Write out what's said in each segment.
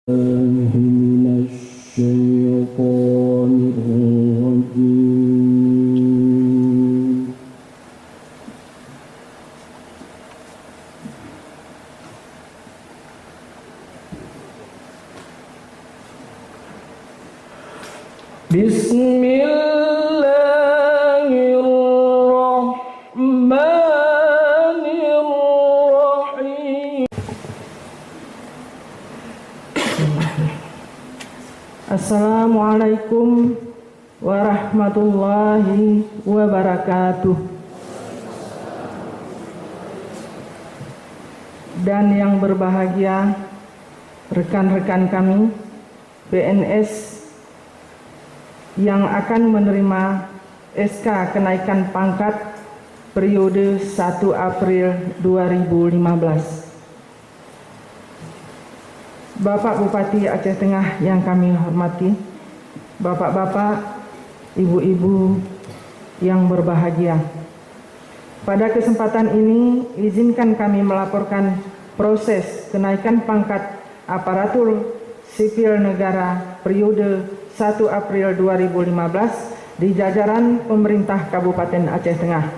من الشيطان الرجيم بسم الله الرحمن الرحيم Assalamualaikum warahmatullahi wabarakatuh. Dan yang berbahagia rekan-rekan kami PNS yang akan menerima SK kenaikan pangkat periode 1 April 2015. Bapak Bupati Aceh Tengah yang kami hormati, bapak-bapak, ibu-ibu yang berbahagia. Pada kesempatan ini, izinkan kami melaporkan proses kenaikan pangkat aparatur sipil negara periode 1 April 2015 di jajaran pemerintah Kabupaten Aceh Tengah.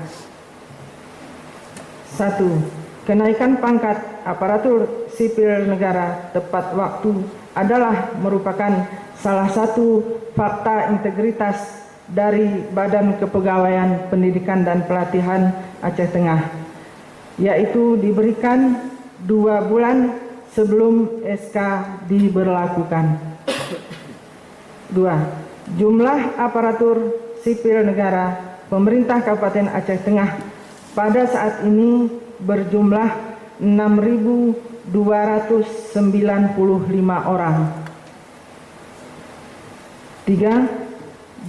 1. Kenaikan pangkat aparatur sipil negara tepat waktu adalah merupakan salah satu fakta integritas dari Badan Kepegawaian Pendidikan dan Pelatihan Aceh Tengah, yaitu diberikan 2 bulan sebelum SK diberlakukan. 2. Jumlah aparatur sipil negara pemerintah Kabupaten Aceh Tengah pada saat ini berjumlah 6.295 orang. 3.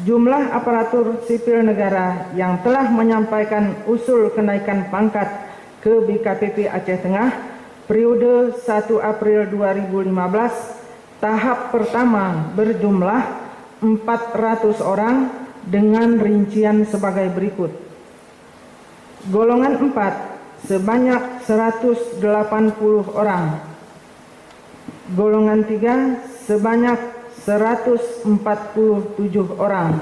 Jumlah aparatur sipil negara yang telah menyampaikan usul kenaikan pangkat ke BKPP Aceh Tengah periode 1 April 2015 tahap pertama berjumlah 400 orang dengan rincian sebagai berikut. Golongan 4 sebanyak 180 orang. Golongan 3 sebanyak 147 orang.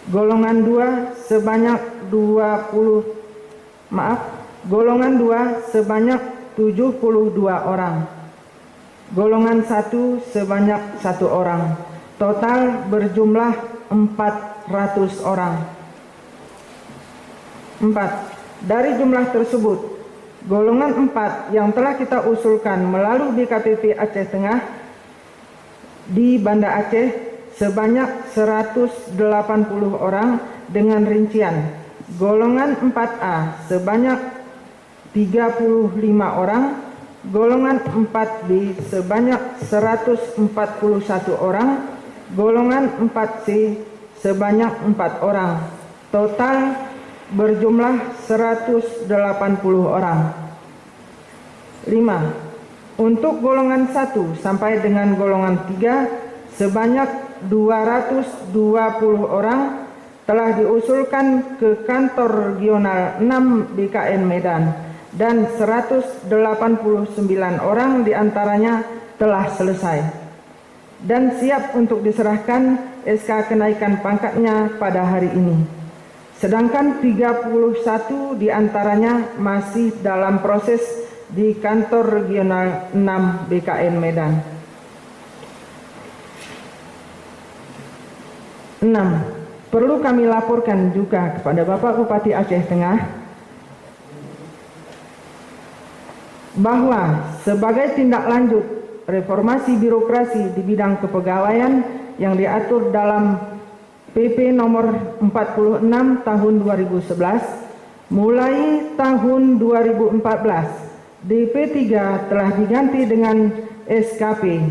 Golongan 2 sebanyak 72 orang. Golongan 1 sebanyak 1 orang. Total berjumlah 400 orang. 4. Dari jumlah tersebut, golongan 4 yang telah kita usulkan melalui BKPP Aceh Tengah di Banda Aceh sebanyak 180 orang dengan rincian. Golongan 4A sebanyak 35 orang, golongan 4B sebanyak 141 orang, golongan 4C sebanyak 4 orang. Total berjumlah 180 orang. 5. Untuk golongan 1 sampai dengan golongan 3 sebanyak 220 orang telah diusulkan ke kantor regional 6 BKN Medan dan 189 orang diantaranya telah selesai dan siap untuk diserahkan SK kenaikan pangkatnya pada hari ini. Sedangkan 31 diantaranya masih dalam proses di kantor regional 6 BKN Medan. 6. Perlu kami laporkan juga kepada Bapak Bupati Aceh Tengah bahwa sebagai tindak lanjut reformasi birokrasi di bidang kepegawaian yang diatur dalam PP nomor 46 tahun 2011, mulai tahun 2014, DP3 telah diganti dengan SKP.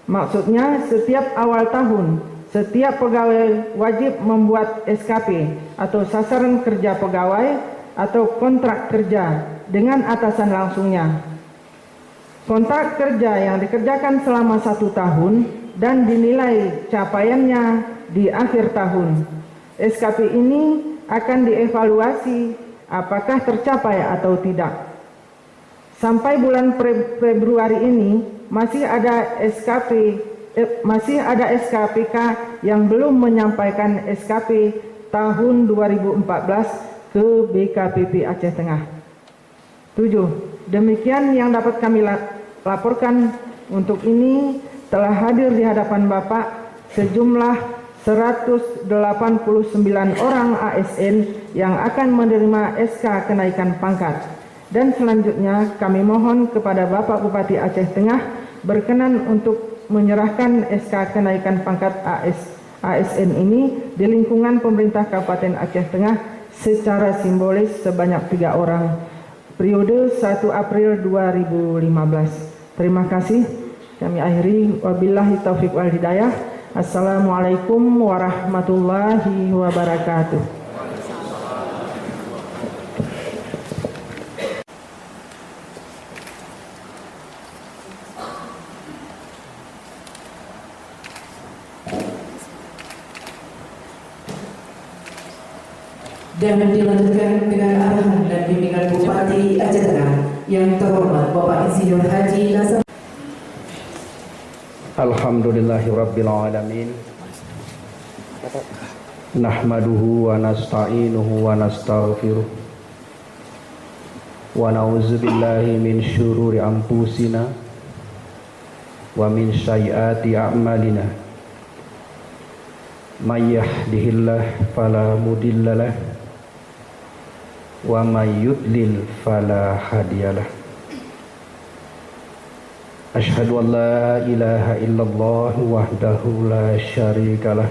Maksudnya setiap awal tahun, setiap pegawai wajib membuat SKP atau sasaran kerja pegawai atau kontrak kerja dengan atasan langsungnya. Kontrak kerja yang dikerjakan selama 1 tahun dan dinilai capaiannya di akhir tahun. SKP ini akan dievaluasi apakah tercapai atau tidak. Sampai bulan Februari ini masih ada SKPK yang belum menyampaikan SKP tahun 2014 ke BKPP Aceh Tengah. 7. Demikian yang dapat kami laporkan. Untuk ini telah hadir di hadapan Bapak sejumlah 189 orang ASN yang akan menerima SK kenaikan pangkat. Dan selanjutnya kami mohon kepada Bapak Bupati Aceh Tengah berkenan untuk menyerahkan SK kenaikan pangkat ASN ini di lingkungan pemerintah Kabupaten Aceh Tengah secara simbolis sebanyak 3 orang periode 1 April 2015. Terima kasih. Kami akhiri, wabillahi taufiq wal hidayah. Assalamualaikum warahmatullahi wabarakatuh. Dan dilanjutkan dengan arahan dan bimbingan Bupati Aceh Tengah yang terhormat Bapak Insinyur Haji Nasr. Alhamdulillahirabbil alamin. Nahmaduhu wa nasta'inuhu wa nastaghfiruh. Wa na'udzubillahi min syururi anfusina wa min sayyiati a'malina. May yahdihillahu fala mudhillalah wa may yudlil fala hadiyalah. Asyhadu an la ilaha illallah wahdahu la syarikalah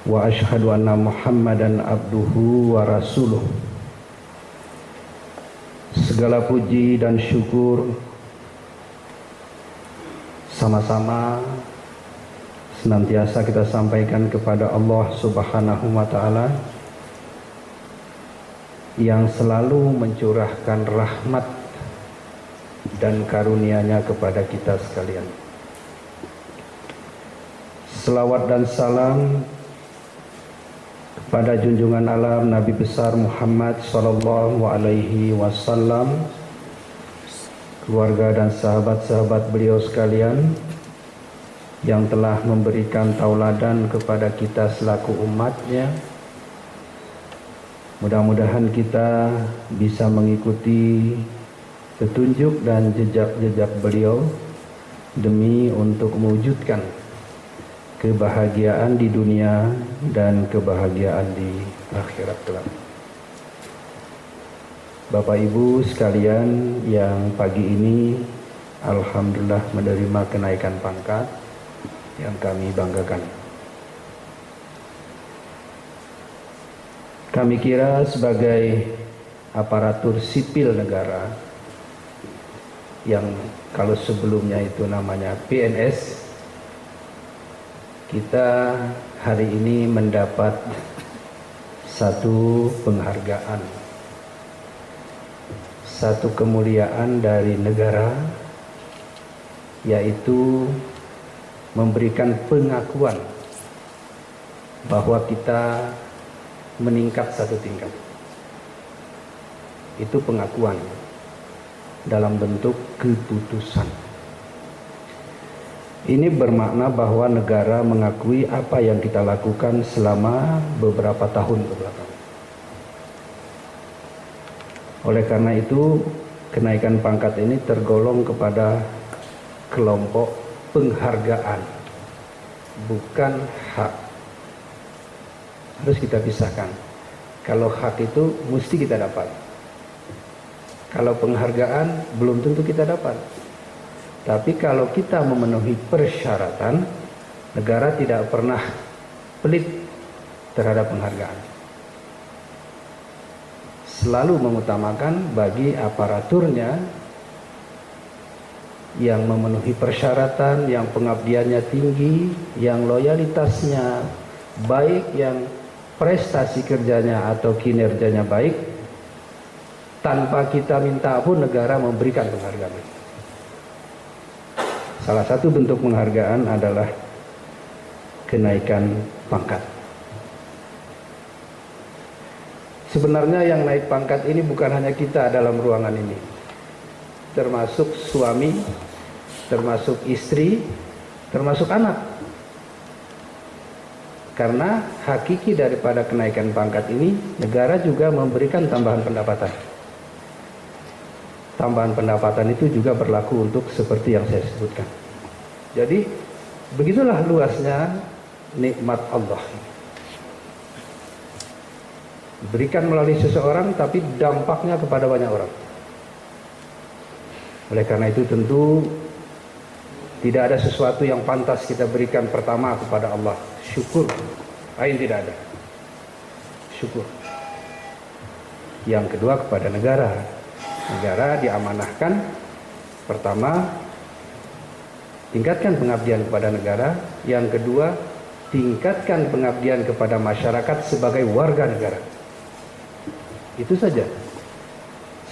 wa asyhadu anna Muhammadan abduhu wa rasuluh. Segala puji dan syukur sama-sama senantiasa kita sampaikan kepada Allah Subhanahu wa taala yang selalu mencurahkan rahmat dan karunia-Nya kepada kita sekalian. Selawat dan salam kepada junjungan alam Nabi besar Muhammad sallallahu alaihi wasallam, keluarga dan sahabat-sahabat beliau sekalian yang telah memberikan tauladan kepada kita selaku umatnya. Mudah-mudahan kita bisa mengikuti petunjuk dan jejak-jejak beliau demi untuk mewujudkan kebahagiaan di dunia dan kebahagiaan di akhirat kelak. Bapak Ibu sekalian yang pagi ini alhamdulillah menerima kenaikan pangkat yang kami banggakan. Kami kira sebagai aparatur sipil negara yang kalau sebelumnya itu namanya PNS, kita hari ini mendapat satu penghargaan, satu kemuliaan dari negara, yaitu memberikan pengakuan bahwa kita meningkat satu tingkat. Itu pengakuan dalam bentuk keputusan. Ini bermakna bahwa negara mengakui apa yang kita lakukan selama beberapa tahun kebelakang. Oleh karena itu, kenaikan pangkat ini tergolong kepada kelompok penghargaan, bukan hak. Harus kita pisahkan. Kalau hak itu mesti kita dapat. Kalau penghargaan belum tentu kita dapat. Tapi kalau kita memenuhi persyaratan, negara tidak pernah pelit terhadap penghargaan. Selalu mengutamakan bagi aparaturnya yang memenuhi persyaratan, yang pengabdiannya tinggi, yang loyalitasnya baik, yang prestasi kerjanya atau kinerjanya baik, tanpa kita minta pun negara memberikan penghargaan. Salah satu bentuk penghargaan adalah kenaikan pangkat. Sebenarnya yang naik pangkat ini bukan hanya kita dalam ruangan ini, termasuk suami, termasuk istri, termasuk anak. Karena hakiki daripada kenaikan pangkat ini, negara juga memberikan tambahan pendapatan. Tambahan pendapatan itu juga berlaku untuk seperti yang saya sebutkan. Jadi begitulah luasnya nikmat Allah. Diberikan melalui seseorang tapi dampaknya kepada banyak orang. Oleh karena itu tentu tidak ada sesuatu yang pantas kita berikan pertama kepada Allah. Syukur. Lain tidak ada. Syukur. Yang kedua kepada negara. Negara diamanahkan pertama tingkatkan pengabdian kepada negara, yang kedua tingkatkan pengabdian kepada masyarakat sebagai warga negara. Itu saja,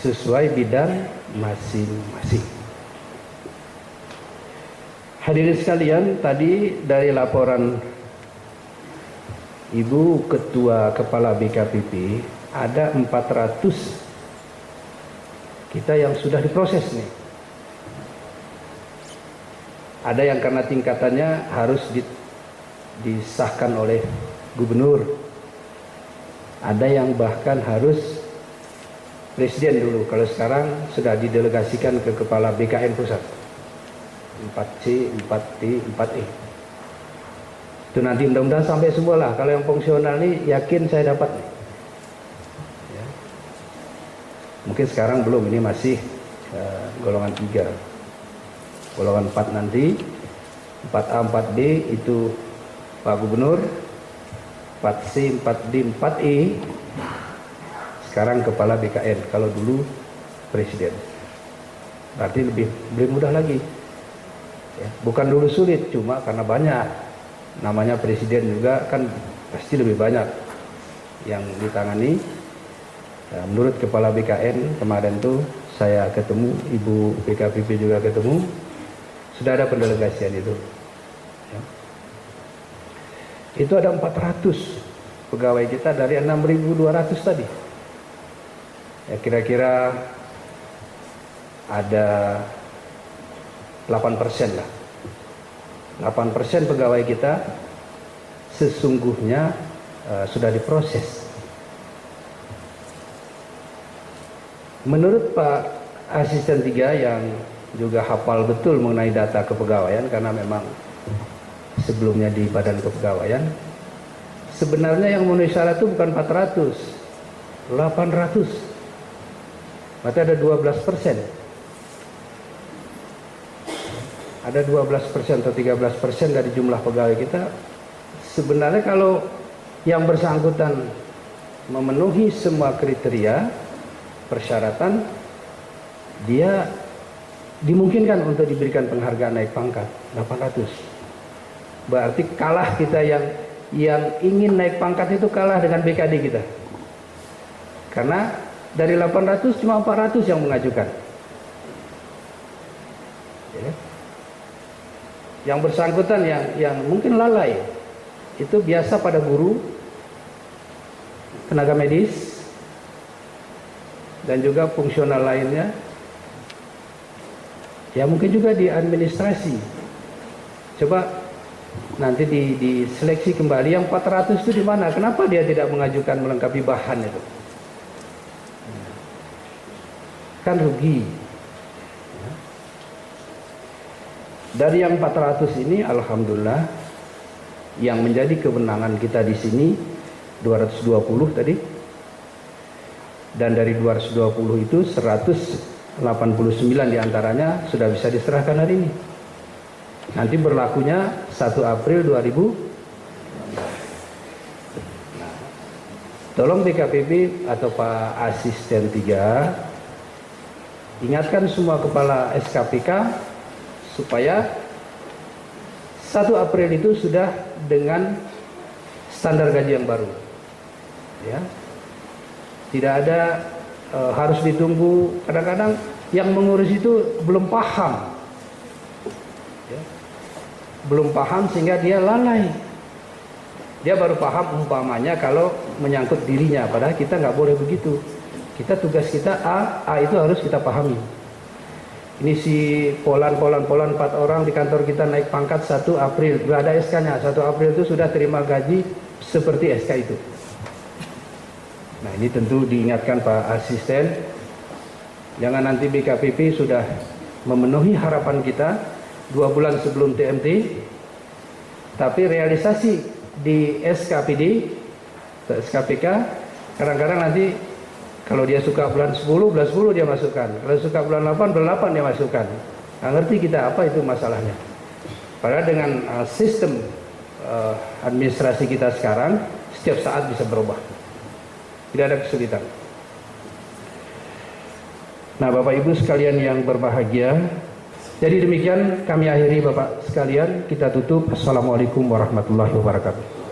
sesuai bidang masing-masing. Hadirin sekalian, tadi dari laporan Ibu Ketua Kepala BKPP ada 400 kita yang sudah diproses nih. Ada yang karena tingkatannya harus disahkan oleh gubernur. Ada yang bahkan harus presiden dulu. Kalau sekarang sudah didelegasikan ke kepala BKN pusat. 4C, 4D, 4E. Itu nanti mudah-mudahan sampai semua lah. Kalau yang fungsional nih yakin saya dapat nih. Ya. Mungkin sekarang belum, ini masih golongan 3. Golongan 4 nanti, 4A, 4B itu Pak Gubernur, 4C, 4D, 4E sekarang kepala BKN, kalau dulu presiden. Berarti lebih mudah lagi ya. Bukan dulu sulit, cuma karena banyak namanya presiden juga kan pasti lebih banyak yang ditangani. Nah, menurut kepala BKN kemarin tuh saya ketemu, Ibu BKPP juga ketemu, sudah ada pendelegasian itu ya. Itu ada 400 pegawai kita dari 6.200 tadi ya, kira-kira ada 8% lah. 8% pegawai kita sesungguhnya sudah diproses. Menurut Pak Asisten 3 yang juga hafal betul mengenai data kepegawaian, karena memang sebelumnya di Badan Kepegawaian, sebenarnya yang memenuhi syarat itu bukan 400, 800. Berarti ada 12%. Ada 12% atau 13% dari jumlah pegawai kita. Sebenarnya kalau yang bersangkutan memenuhi semua kriteria persyaratan, dia dimungkinkan untuk diberikan penghargaan naik pangkat 800. Berarti kalah kita yang ingin naik pangkat itu kalah dengan BKD kita. Karena dari 800 cuma 400 yang mengajukan. Ya. Yang bersangkutan yang mungkin lalai itu biasa pada guru, tenaga medis, dan juga fungsional lainnya. Ya mungkin juga di administrasi. Coba nanti diseleksi kembali yang 400 itu di mana? Kenapa dia tidak mengajukan melengkapi bahan itu? Kan rugi. Dari yang 400 ini alhamdulillah yang menjadi kewenangan kita di sini 220 tadi. Dan dari 220 itu 189 diantaranya sudah bisa diserahkan hari ini. Nanti berlakunya 1 April 2000. Nah, tolong BKPP atau Pak Asisten 3 ingatkan semua kepala SKPK supaya 1 April itu sudah dengan standar gaji yang baru. Ya. Tidak ada harus ditunggu, kadang-kadang yang mengurus itu belum paham. Ya. Belum paham sehingga dia lalai. Dia baru paham umpamanya kalau menyangkut dirinya, padahal kita nggak boleh begitu. Kita tugas kita A itu harus kita pahami. Ini si Polan 4 orang di kantor kita naik pangkat 1 April, sudah ada SK-nya. 1 April itu sudah terima gaji seperti SK itu. Nah ini tentu diingatkan Pak Asisten, jangan nanti BKPP sudah memenuhi harapan kita 2 bulan sebelum TMT, tapi realisasi di SKPD, SKPK, kadang-kadang nanti kalau dia suka bulan 10 dia masukkan. Kalau suka bulan 8 dia masukkan. Nggak ngerti kita apa itu masalahnya. Padahal dengan sistem administrasi kita sekarang, setiap saat bisa berubah. Tidak ada kesulitan. Nah Bapak Ibu sekalian yang berbahagia, jadi demikian kami akhiri Bapak sekalian, kita tutup. Assalamualaikum warahmatullahi wabarakatuh.